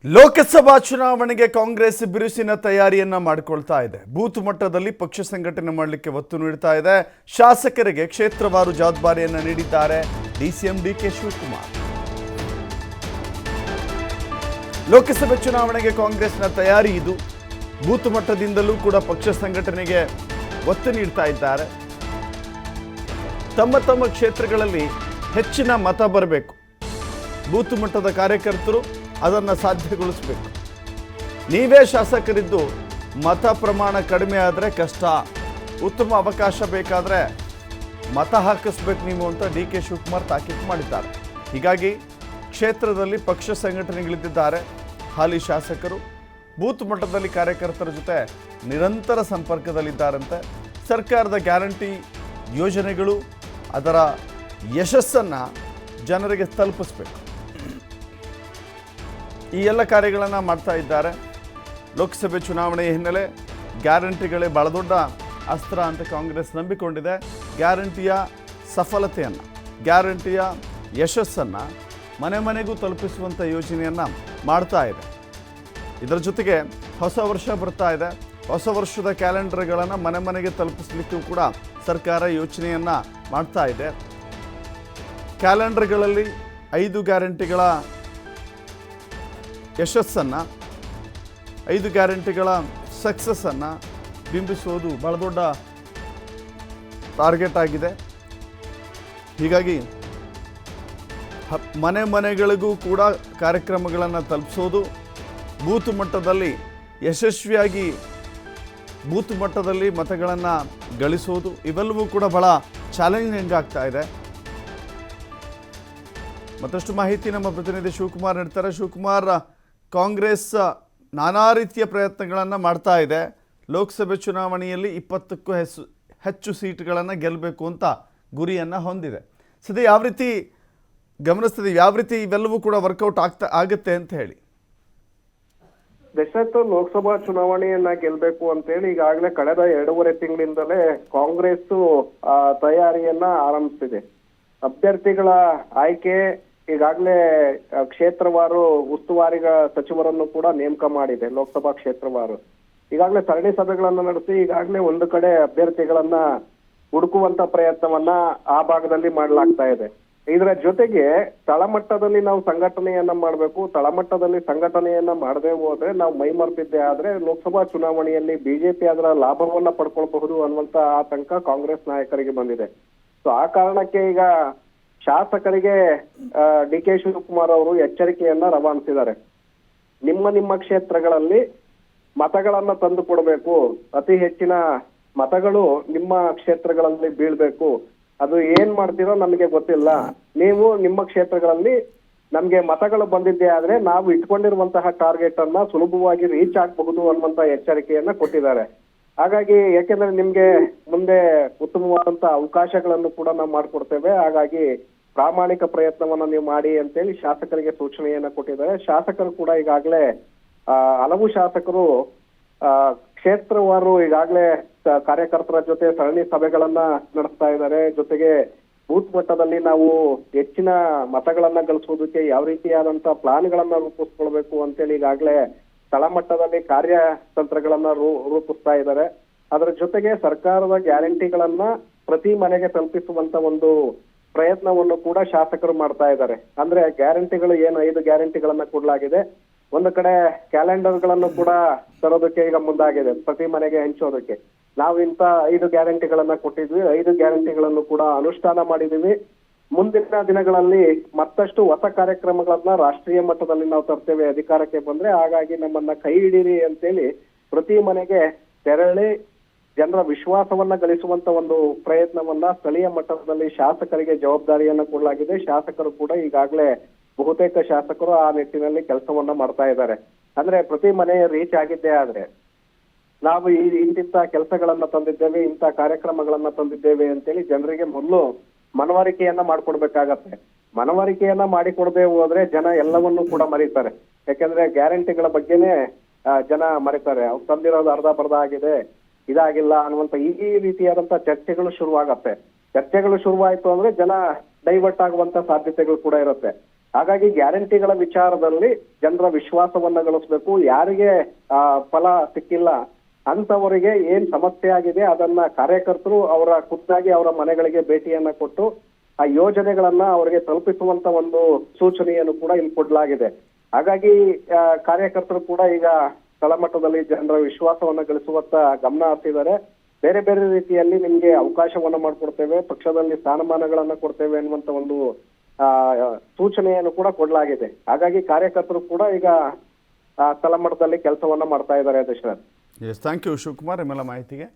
ಲೋಕಸಭಾ ಚುನಾವಣೆಗೆ ಕಾಂಗ್ರೆಸ್ ಬಿರುಸಿನ ತಯಾರಿಯನ್ನ ಮಾಡಿಕೊಳ್ತಾ ಇದೆ. ಬೂತ್ ಮಟ್ಟದಲ್ಲಿ ಪಕ್ಷ ಸಂಘಟನೆ ಮಾಡಲಿಕ್ಕೆ ಒತ್ತು ನೀಡ್ತಾ ಇದೆ. ಶಾಸಕರಿಗೆ ಕ್ಷೇತ್ರವಾರು ಜವಾಬ್ದಾರಿಯನ್ನ ನೀಡಿದ್ದಾರೆ ಡಿಸಿಎಂ ಡಿಕೆ ಶಿವಕುಮಾರ್. ಲೋಕಸಭೆ ಚುನಾವಣೆಗೆ ಕಾಂಗ್ರೆಸ್ನ ತಯಾರಿ ಇದು. ಬೂತ್ ಮಟ್ಟದಿಂದಲೂ ಕೂಡ ಪಕ್ಷ ಸಂಘಟನೆಗೆ ಒತ್ತು ನೀಡ್ತಾ ಇದ್ದಾರೆ. ತಮ್ಮ ತಮ್ಮ ಕ್ಷೇತ್ರಗಳಲ್ಲಿ ಹೆಚ್ಚಿನ ಮತ ಬರಬೇಕು. ಬೂತ್ ಮಟ್ಟದ ಕಾರ್ಯಕರ್ತರು ಅದನ್ನು ಸಾಧ್ಯಗೊಳಿಸಬೇಕು. ನೀವೇ ಶಾಸಕರಿದ್ದು ಮತ ಪ್ರಮಾಣ ಕಡಿಮೆ ಆದರೆ ಕಷ್ಟ. ಉತ್ತಮ ಅವಕಾಶ ಬೇಕಾದರೆ ಮತ ಹಾಕಿಸ್ಬೇಕು ನೀವು ಅಂತ ಡಿ ಕೆ ಶಿವಕುಮಾರ್ ತಾಕೀತು ಮಾಡಿದ್ದಾರೆ. ಹೀಗಾಗಿ ಕ್ಷೇತ್ರದಲ್ಲಿ ಪಕ್ಷ ಸಂಘಟನೆಗಳಿದ್ದಾರೆ. ಹಾಲಿ ಶಾಸಕರು ಬೂತ್ ಮಟ್ಟದಲ್ಲಿ ಕಾರ್ಯಕರ್ತರ ಜೊತೆ ನಿರಂತರ ಸಂಪರ್ಕದಲ್ಲಿದ್ದಾರಂತೆ. ಸರ್ಕಾರದ ಗ್ಯಾರಂಟಿ ಯೋಜನೆಗಳು ಅದರ ಯಶಸ್ಸನ್ನು ಜನರಿಗೆ ತಲುಪಿಸ್ಬೇಕು. ಈ ಎಲ್ಲ ಕಾರ್ಯಗಳನ್ನು ಮಾಡ್ತಾ ಇದ್ದಾರೆ. ಲೋಕಸಭೆ ಚುನಾವಣೆ ಹಿನ್ನೆಲೆ ಗ್ಯಾರಂಟಿಗಳೇ ಬಹಳ ದೊಡ್ಡ ಅಸ್ತ್ರ ಅಂತ ಕಾಂಗ್ರೆಸ್ ನಂಬಿಕೊಂಡಿದೆ. ಗ್ಯಾರಂಟಿಯ ಸಫಲತೆಯನ್ನು, ಗ್ಯಾರಂಟಿಯ ಯಶಸ್ಸನ್ನು ಮನೆ ಮನೆಗೂ ತಲುಪಿಸುವಂಥ ಯೋಜನೆಯನ್ನು ಮಾಡ್ತಾ ಇದೆ. ಇದರ ಜೊತೆಗೆ ಹೊಸ ವರ್ಷ ಬರ್ತಾ ಇದೆ. ಹೊಸ ವರ್ಷದ ಕ್ಯಾಲೆಂಡರ್ಗಳನ್ನು ಮನೆ ಮನೆಗೆ ತಲುಪಿಸಲಿಕ್ಕೂ ಕೂಡ ಸರ್ಕಾರ ಯೋಚನೆಯನ್ನು ಮಾಡ್ತಾ ಇದೆ. ಕ್ಯಾಲೆಂಡರ್ಗಳಲ್ಲಿ 5 ಗ್ಯಾರಂಟಿಗಳ ಯಶಸ್ಸನ್ನು, 5 ಗ್ಯಾರಂಟಿಗಳ ಸಕ್ಸಸ್ಸನ್ನು ಬಿಂಬಿಸುವುದು ಬಹಳ ದೊಡ್ಡ ಟಾರ್ಗೆಟ್ ಆಗಿದೆ. ಹೀಗಾಗಿ ಮನೆ ಮನೆಗಳಿಗೂ ಕೂಡ ಕಾರ್ಯಕ್ರಮಗಳನ್ನು ತಲುಪಿಸೋದು, ಬೂತ್ ಮಟ್ಟದಲ್ಲಿ ಯಶಸ್ವಿಯಾಗಿ ಬೂತ್ ಮಟ್ಟದಲ್ಲಿ ಮತಗಳನ್ನು ಗಳಿಸೋದು, ಇವೆಲ್ಲವೂ ಕೂಡ ಬಹಳ ಚಾಲೆಂಜಿಂಗ್ ಆಗ್ತಾ ಇದೆ. ಮತ್ತಷ್ಟು ಮಾಹಿತಿ ನಮ್ಮ ಪ್ರತಿನಿಧಿ ಶಿವಕುಮಾರ್ ನೀಡ್ತಾರೆ. ಶಿವಕುಮಾರ್, ಕಾಂಗ್ರೆಸ್ ನಾನಾ ರೀತಿಯ ಪ್ರಯತ್ನಗಳನ್ನು ಮಾಡ್ತಾ ಇದೆ. ಲೋಕಸಭೆ ಚುನಾವಣೆಯಲ್ಲಿ 20ಕ್ಕೂ ಹೆಚ್ಚು ಸೀಟ್ಗಳನ್ನು ಗೆಲ್ಲಬೇಕು ಅಂತ ಗುರಿಯನ್ನು ಹೊಂದಿದೆ. ಸದ್ಯ ಯಾವ ರೀತಿ ಗಮನಿಸ್ತಿದೆ, ಯಾವ ರೀತಿ ಇವೆಲ್ಲವೂ ಕೂಡ ವರ್ಕೌಟ್ ಆಗುತ್ತೆ ಅಂತ ಹೇಳಿ? ದಶರಥ, ಲೋಕಸಭಾ ಚುನಾವಣೆಯನ್ನ ಗೆಲ್ಬೇಕು ಅಂತೇಳಿ ಈಗಾಗಲೇ ಕಳೆದ 2.5 ತಿಂಗಳಿಂದಲೇ ಕಾಂಗ್ರೆಸ್ ತಯಾರಿಯನ್ನ ಆರಂಭಿಸಿದೆ. ಅಭ್ಯರ್ಥಿಗಳ ಆಯ್ಕೆ ಈಗಾಗಲೇ ಕ್ಷೇತ್ರವಾರು ಉಸ್ತುವಾರಿಗಳ ಸಚಿವರನ್ನು ಕೂಡ ನೇಮಕ ಮಾಡಿದೆ. ಲೋಕಸಭಾ ಕ್ಷೇತ್ರವಾರು ಈಗಾಗಲೇ ಸರಣಿ ಸಭೆಗಳನ್ನ ನಡೆಸಿ ಈಗಾಗಲೇ ಒಂದು ಕಡೆ ಅಭ್ಯರ್ಥಿಗಳನ್ನ ಹುಡುಕುವಂತ ಪ್ರಯತ್ನವನ್ನ ಆ ಭಾಗದಲ್ಲಿ ಮಾಡಲಾಗ್ತಾ ಇದೆ. ಇದರ ಜೊತೆಗೆ ತಳಮಟ್ಟದಲ್ಲಿ ನಾವು ಸಂಘಟನೆಯನ್ನ ಮಾಡಬೇಕು. ತಳಮಟ್ಟದಲ್ಲಿ ಸಂಘಟನೆಯನ್ನ ಮಾಡದೆ ಹೋದ್ರೆ ನಾವು ಮೈಮರ್ತಿದ್ದೆ ಆದ್ರೆ ಲೋಕಸಭಾ ಚುನಾವಣೆಯಲ್ಲಿ ಬಿಜೆಪಿ ಅದರ ಲಾಭವನ್ನ ಪಡ್ಕೊಳ್ಬಹುದು ಅನ್ನುವಂತ ಆತಂಕ ಕಾಂಗ್ರೆಸ್ ನಾಯಕರಿಗೆ ಬಂದಿದೆ. ಸೊ ಆ ಕಾರಣಕ್ಕೆ ಈಗ ಶಾಸಕರಿಗೆ ಡಿ ಕೆ ಶಿವಕುಮಾರ್ ಅವರು ಎಚ್ಚರಿಕೆಯನ್ನ ರವಾನಿಸಿದ್ದಾರೆ. ನಿಮ್ಮ ಕ್ಷೇತ್ರಗಳಲ್ಲಿ ಮತಗಳನ್ನ ತಂದು ಕೊಡಬೇಕು. ಅತಿ ಹೆಚ್ಚಿನ ಮತಗಳು ನಿಮ್ಮ ಕ್ಷೇತ್ರಗಳಲ್ಲಿ ಬೀಳ್ಬೇಕು. ಅದು ಏನ್ ಮಾಡ್ತೀರೋ ನಮಗೆ ಗೊತ್ತಿಲ್ಲ. ನೀವು ನಿಮ್ಮ ಕ್ಷೇತ್ರಗಳಲ್ಲಿ ನಮ್ಗೆ ಮತಗಳು ಬಂದಿದ್ದೇ ಆದ್ರೆ ನಾವು ಇಟ್ಕೊಂಡಿರುವಂತಹ ಟಾರ್ಗೆಟ್ ಅನ್ನ ಸುಲಭವಾಗಿ ರೀಚ್ ಆಗಬಹುದು ಅನ್ನುವಂತ ಎಚ್ಚರಿಕೆಯನ್ನ ಕೊಟ್ಟಿದ್ದಾರೆ. ಹಾಗಾಗಿ ಯಾಕೆಂದ್ರೆ ನಿಮ್ಗೆ ಮುಂದೆ ಉತ್ತಮವಾದಂತ ಅವಕಾಶಗಳನ್ನು ಕೂಡ ನಾವು ಮಾಡ್ಕೊಡ್ತೇವೆ. ಹಾಗಾಗಿ ಪ್ರಾಮಾಣಿಕ ಪ್ರಯತ್ನವನ್ನ ನೀವು ಮಾಡಿ ಅಂತೇಳಿ ಶಾಸಕರಿಗೆ ಸೂಚನೆಯನ್ನ ಕೊಟ್ಟಿದ್ದಾರೆ. ಶಾಸಕರು ಕೂಡ ಈಗಾಗಲೇ ಹಲವು ಶಾಸಕರು ಕ್ಷೇತ್ರವಾರು ಈಗಾಗಲೇ ಕಾರ್ಯಕರ್ತರ ಜೊತೆ ಸರಣಿ ಸಭೆಗಳನ್ನ ನಡೆಸ್ತಾ ಇದ್ದಾರೆ. ಜೊತೆಗೆ ಬೂತ್ ಮಟ್ಟದಲ್ಲಿ ನಾವು ಹೆಚ್ಚಿನ ಮತಗಳನ್ನ ಗಳಿಸೋದಕ್ಕೆ ಯಾವ ರೀತಿಯಾದಂತ ಪ್ಲಾನ್ಗಳನ್ನ ರೂಪಿಸ್ಕೊಳ್ಬೇಕು ಅಂತೇಳಿ ಈಗಾಗಲೇ ತಳಮಟ್ಟದಲ್ಲಿ ಕಾರ್ಯತಂತ್ರಗಳನ್ನ ರೂಪಿಸ್ತಾ ಇದ್ದಾರೆ. ಅದರ ಜೊತೆಗೆ ಸರ್ಕಾರದ ಗ್ಯಾರಂಟಿಗಳನ್ನ ಪ್ರತಿ ಮನೆಗೆ ತಲುಪಿಸುವಂತ ಒಂದು ಪ್ರಯತ್ನವನ್ನು ಕೂಡ ಶಾಸಕರು ಮಾಡ್ತಾ ಇದ್ದಾರೆ. ಅಂದ್ರೆ ಗ್ಯಾರಂಟಿಗಳು ಏನು 5 ಗ್ಯಾರಂಟಿಗಳನ್ನ ಕೊಡಲಾಗಿದೆ. ಒಂದು ಕಡೆ ಕ್ಯಾಲೆಂಡರ್ಗಳನ್ನು ಕೂಡ ತರೋದಕ್ಕೆ ಈಗ ಮುಂದಾಗಿದೆ, ಪ್ರತಿ ಮನೆಗೆ ಹಂಚೋದಕ್ಕೆ. ನಾವು ಇಂತ 5 ಗ್ಯಾರಂಟಿಗಳನ್ನ ಕೊಟ್ಟಿದ್ವಿ, 5 ಗ್ಯಾರಂಟಿಗಳನ್ನು ಕೂಡ ಅನುಷ್ಠಾನ ಮಾಡಿದೀವಿ. ಮುಂದಿನ ದಿನಗಳಲ್ಲಿ ಮತ್ತಷ್ಟು ಹೊಸ ಕಾರ್ಯಕ್ರಮಗಳನ್ನ ರಾಷ್ಟ್ರೀಯ ಮಟ್ಟದಲ್ಲಿ ನಾವು ತರ್ತೇವೆ ಅಧಿಕಾರಕ್ಕೆ ಬಂದ್ರೆ. ಹಾಗಾಗಿ ನಮ್ಮನ್ನ ಕೈ ಹಿಡೀರಿ ಅಂತೇಳಿ ಪ್ರತಿ ಮನೆಗೆ ತೆರಳಿ ಜನರ ವಿಶ್ವಾಸವನ್ನ ಗಳಿಸುವಂತ ಒಂದು ಪ್ರಯತ್ನವನ್ನ ಸ್ಥಳೀಯ ಮಟ್ಟದಲ್ಲಿ ಶಾಸಕರಿಗೆ ಜವಾಬ್ದಾರಿಯನ್ನ ಕೊಡಲಾಗಿದೆ. ಶಾಸಕರು ಕೂಡ ಈಗಾಗಲೇ ಬಹುತೇಕ ಶಾಸಕರು ಆ ನಿಟ್ಟಿನಲ್ಲಿ ಕೆಲಸವನ್ನ ಮಾಡ್ತಾ ಇದ್ದಾರೆ. ಅಂದ್ರೆ ಪ್ರತಿ ಮನೆ ರೀಚ್ ಆಗಿದ್ದೇ ಆದ್ರೆ ನಾವು ಇಂತಿಂತ ಕೆಲಸಗಳನ್ನ ತಂದಿದ್ದೇವೆ, ಇಂಥ ಕಾರ್ಯಕ್ರಮಗಳನ್ನ ತಂದಿದ್ದೇವೆ ಅಂತೇಳಿ ಜನರಿಗೆ ಮೊದಲು ಮನವರಿಕೆಯನ್ನ ಮಾಡ್ಕೊಡ್ಬೇಕಾಗತ್ತೆ. ಮನವರಿಕೆಯನ್ನ ಮಾಡಿಕೊಡದೆ ಹೋದ್ರೆ ಜನ ಎಲ್ಲವನ್ನೂ ಕೂಡ ಮರೀತಾರೆ. ಯಾಕಂದ್ರೆ ಗ್ಯಾರಂಟಿಗಳ ಬಗ್ಗೆನೇ ಜನ ಮರೀತಾರೆ. ಅವ್ರು ತಂದಿರೋದು ಅರ್ಧ ಬರ್ಧ ಆಗಿದೆ, ಇದಾಗಿಲ್ಲ ಅನ್ನುವಂತ ಈ ರೀತಿಯಾದಂತ ಚರ್ಚೆಗಳು ಶುರುವಾಗತ್ತೆ. ಚರ್ಚೆಗಳು ಶುರುವಾಯ್ತು ಅಂದ್ರೆ ಜನ ಡೈವರ್ಟ್ ಆಗುವಂತ ಸಾಧ್ಯತೆಗಳು ಕೂಡ ಇರುತ್ತೆ. ಹಾಗಾಗಿ ಗ್ಯಾರಂಟಿಗಳ ವಿಚಾರದಲ್ಲಿ ಜನರ ವಿಶ್ವಾಸವನ್ನ ಗಳಿಸಬೇಕು. ಯಾರಿಗೆ ಫಲ ಸಿಕ್ಕಿಲ್ಲ ಅಂತವರಿಗೆ ಏನ್ ಸಮಸ್ಯೆ ಆಗಿದೆ ಅದನ್ನ ಕಾರ್ಯಕರ್ತರು ಅವರ ಖುದ್ದಾಗಿ ಅವರ ಮನೆಗಳಿಗೆ ಭೇಟಿಯನ್ನ ಕೊಟ್ಟು ಆ ಯೋಜನೆಗಳನ್ನ ಅವರಿಗೆ ತಲುಪಿಸುವಂತ ಒಂದು ಸೂಚನೆಯನ್ನು ಕೂಡ ಇಲ್ಲಿ ಕೊಡಲಾಗಿದೆ. ಹಾಗಾಗಿ ಕಾರ್ಯಕರ್ತರು ಕೂಡ ಈಗ ತಳಮಟ್ಟದಲ್ಲಿ ಜನರ ವಿಶ್ವಾಸವನ್ನ ಗಳಿಸುವತ್ತ ಗಮನ ಹರಿಸಿದ್ದಾರೆ. ಬೇರೆ ಬೇರೆ ರೀತಿಯಲ್ಲಿ ನಿಮ್ಗೆ ಅವಕಾಶವನ್ನ ಮಾಡಿಕೊಡ್ತೇವೆ, ಪಕ್ಷದಲ್ಲಿ ಸ್ಥಾನಮಾನಗಳನ್ನ ಕೊಡ್ತೇವೆ ಅನ್ನುವಂತ ಒಂದು ಸೂಚನೆಯನ್ನು ಕೂಡ ಕೊಡಲಾಗಿದೆ. ಹಾಗಾಗಿ ಕಾರ್ಯಕರ್ತರು ಕೂಡ ಈಗ ತಳಮಟ್ಟದಲ್ಲಿ ಕೆಲಸವನ್ನ ಮಾಡ್ತಾ ಇದ್ದಾರೆ Dasharath. Yes, thank you Shivakumar ನಿಮ್ಮೆಲ್ಲ ಮಾಹಿತಿಗೆ.